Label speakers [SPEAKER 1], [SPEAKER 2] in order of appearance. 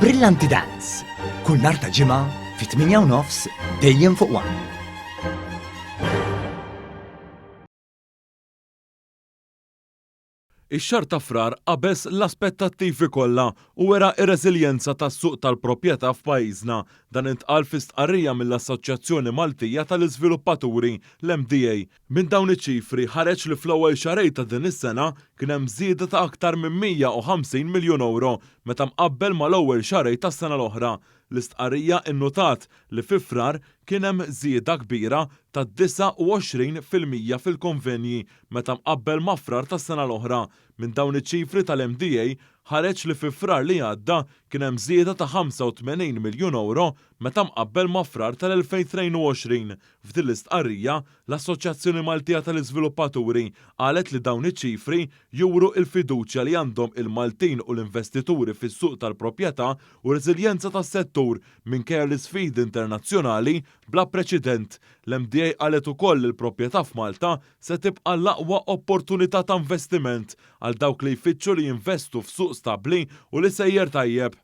[SPEAKER 1] Brillanti Dance. Kull nhar ta' ġimgħa fit-8:30 dejjem fuq One.
[SPEAKER 2] Ix-xahar ta' frar qabeż l-aspettattivi kollha u wera r-reżiljenza tas-suq tal-proprjetà f'pajjiżna. Dan intqal fi stqarrija mill-Assoċjazzjoni Maltija tal-Iżviluppaturi l-MDA. Minn dawn iċ-ċifri ħareġ li fl-ewwel xahrej ta' din is-sena kien hemm żieda ta' aktar minn 150 miljun euro meta mqabbel mal-ewwel xahrej tas-sena l-oħra. L-istqarrija nnotat li fi frar kien hemm żieda kbira ta' 29% fil-konvenji meta mqabbel ma' frar tas-sena l-oħra. Minn dawn iċ-ċifri tal-MDA ħareġ li fi frar li għadda kien hemm żieda ta' 85 miljun euro meta mqabbel ma' frar tal-2022. F'din l-istqarrija, l-Assoċjazzjoni Maltija tal-Iżviluppaturi qalet li dawn iċ-ċifri juru l-fiduċja li għandhom il-Maltin u l-investituri fis-suq tal-proprjetà u reżiljenza tas-settur minkejja l-isfidi internazzjonali bla preċedent. L-MDA qalet ukoll li l-proprjetà f'Malta se tibqa' l-aqwa opportunità ta' investiment għal dawk li jfittxu li jinvestu f'suq stabbli u li sejjer tajjeb.